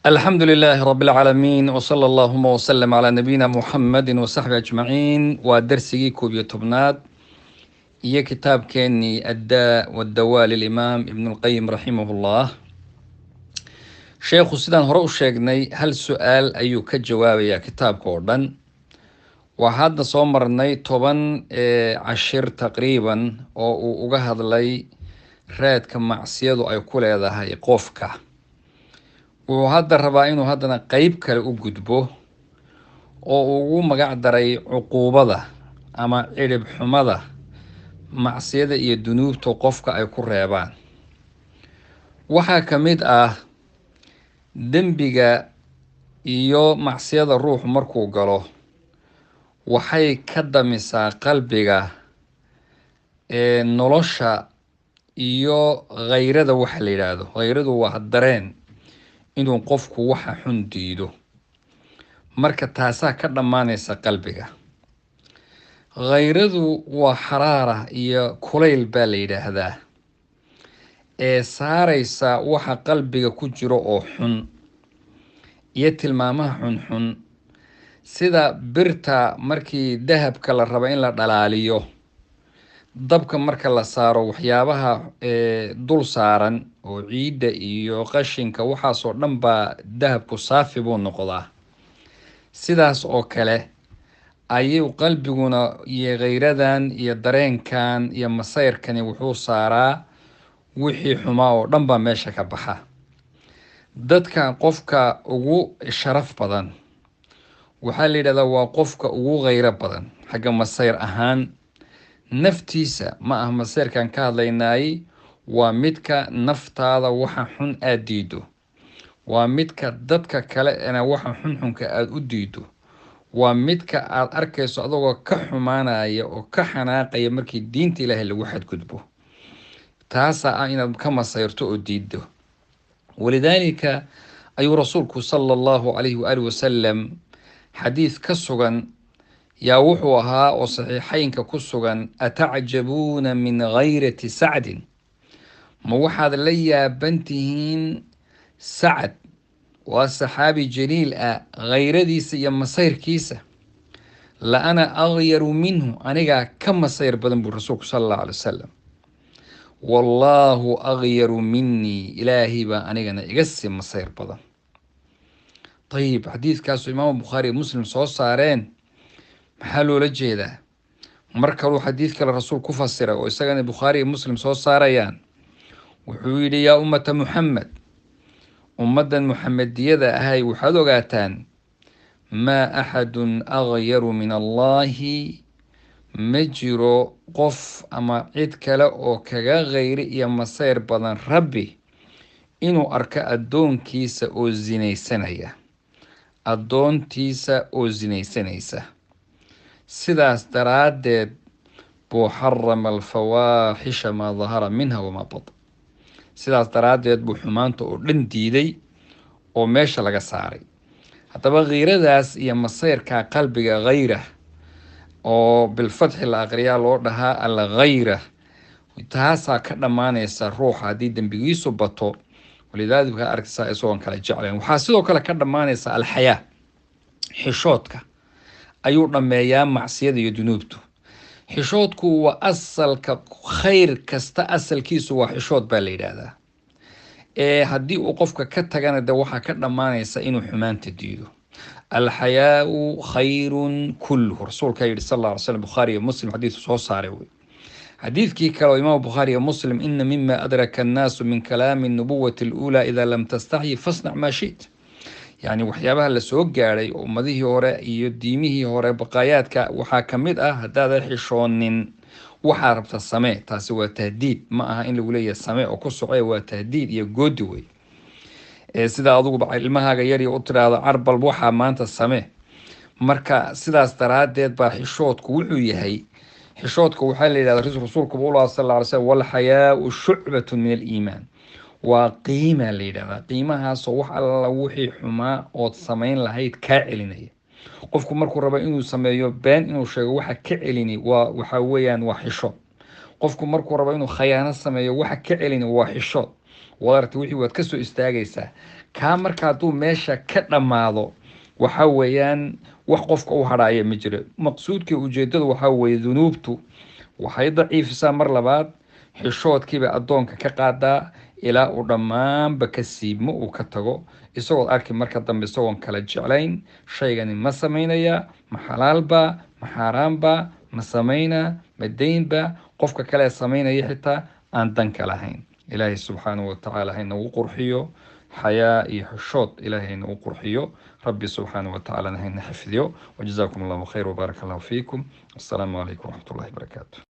الحمد لله رب العالمين وصلى اللهم وسلم على نبينا محمد وصحبه أجمعين ودرسي كوبية تبنات هي كتاب كيني الداء والدواء للإمام ابن القيم رحمه الله. شيخ سيدان هرو شيخني هل سؤال أيو كجواب يا كتاب كوردن وهذا صومرني طبعا عشر تقريبا وقهد لي راد كمعسيدو أي كل هذا هي قفكه wuxuu hadda rabaa inuu haddana qeyb kale u gudbo oo ugu magac daray cuquubada ama cirib xumada macsiyada iyo dunuubta qofka ay ku reebaan. waxaa ka mid ah dembiga iyo macsiyada ruuxu markuu galo waxay ka damisaa qalbiga nolosha iyo khayrada waxa la yidhaahdo. khayradu waa dareen inuu qofku waxa xun diido, marka taasaa ka dhammaanaysa qalbiga. khayradu waa xaraara iyo kulayl baa la yidhaahdaa ee saaraysa waxa qalbiga ku jiro oo xun iyo tilmaamaha xunxun, sida birta markii dahabka la rabo in la dhalaaliyo, dabka marka la saaro waxyaabaha dul saaran oo ciidda iyo qashinka waxaasoo dhan baa dahabku saafi buu noqdaa. sidaas oo kale ayuu qalbiguna iyo khayradan iyo dareenkan iyo masayrkani wuxuu saaraa wixii xumaa oo dhan baa meesha ka baxa. dadka qofka ugu sharaf badan waxaa la yidhahdaa waa qofka ugu khayro badan xagga masayr ahaan. naftiisa ma ah masayrkan ka hadlaynaay, waa midka naftaada waxa xun aad diido, waa midka dadka kale ena waxa xunxunka aad u diido, waa midka aad arkayso adagoo ka xumaanaya oo ka xanaaqaya markii diinta ilaahay lagu xadgudbo. taasaa ah inaad ka masayrto oo diido. walidaalika ayuu rasuulku sala allahu calayhi waali wasalam xadiis ka sugan yaa wuxuu ahaa oo saxiixaynka ku sugan: atacjabuuna min ghayrati sacdin, ma waxaad la yaaban tihiin sacad, waa saxaabi jaliil ah, khayradiisa iyo masayrkiisa. la ana aghyaru minhu, anigaa ka masayr badan buu rasuulku sala allahu alay wasalam. wallaahu aghyaru minii, ilaahay baa anigana iga sii masayr badan. ayib, xadiidkaasu imaamu bukhaari iyo muslim soo saareen. maxaa loola jeedaa? mar kaluu xadiid kale rasuul ku fasiray oo isagana bukhaari iyo muslim soo saarayaan. wuxuu yidhi: yaa ummata muxamed, ummaddan muxamediyada ahay, waxaad ogaataan maa axadun aghyaru min allaahi, ma jiro qof ama cid kale oo kaga khayri iyo masayr badan rabbi inuu arko addoonkiisa oo zinaysanaya, addoontiisa oo zinaysanaysa. sidaas daraaddeed buu xarama alfawaaxisha maa dahara minha wamaa batan. sidaas daraaddeed buu xumaanta oo dhan diiday oo meesha laga saaray. haddaba khayradaas iyo masayrkaa qalbiga khayra oo bilfatxi la aqriyaa loo dhahaa alkhayra, taasaa ka dhammaanaysa ruuxa haddii dembigiisu bato. walidaalika arkaysaa isagoon kala jeclayn. waxaa sidoo kale ka dhammaanaysa alxayaa, xishoodka ayuu dhammeeyaa macsiyada iyo dunuubtu. xishoodku waa asalka khayr kasta, asalkiisu waa xishood baa la yidhaahdaa. haddii uu qofka ka tagana de waxaa ka dhammaanaysa inuu xumaanta diido. alxayaau khayrun kulluhu, rasuulkaa yidhi sal alla alay slam. bukhaari iyo muslim xadiidku soo saaray wey. xadiidkii kale oo imaamu bukhaari iyo muslim: ina mima adraka annaasu min kalaami nubuwati aluulaa idaa lam tastaxyi fasnac maa shit. yacni waxyaabaha la soo gaadhay ummadihii hore iyo diimihii hore baqaayaadka waxaa ka mid ah: haddaadan xishoonin waxaa rabta samee. taasi waa tahdiid, ma aha in lagu leeyahay samee oo ku socee. waa tahdiid iyo goodi wey. sidaa aduguba ilmahaaga yari u tiraahdo carbal waxaa maanta samee. marka sidaas daraaddeed baa xishoodku wuxuu yahay. xishoodka waxaa la yidhahda rasuulku buu sal alla alay slam: walxayaau shucbatun min aliimaan, waa qiima la yidhahdaa. qiimahaasoo wax alla wixii xumaa ood samayn lahayd kaa celinaya. qofku markuu rabo inuu sameeyo been, inuu sheego, waxa ka celini waxa weeyaan waa xishood. qofku markuu rabo inuu khayaano sameeyo, waxa ka celini waa xishood. wadarta wixii waad ka soo istaagaysaa. kaa marka hadduu meesha ka dhammaado waxa weeyaan wax qofka u hadhaaya ma jiro. maqsuudkii ujeedadu waxa weeye dunuubtu waxay daciifisaa mar labaad xishoodkiiba addoonka ka qaadaa ilaa uu dhammaanba ka siibmo uu ka tago, isagood arki marka dambe isagoon kala jeclayn shaygani ma samaynaya, ma xalaalba, ma xaaraanba, ma samayna, ma daynba, qofka kale samaynaya xitaa aan danka lahayn. ilaahay subxaanahu watacaala haynagu qurxiyo حياة يحشوط إلهي نقرحيو. ربي سبحانه وتعالى نحفظيو. وجزاكم الله خير وبارك الله فيكم. السلام عليكم ورحمة الله وبركاته.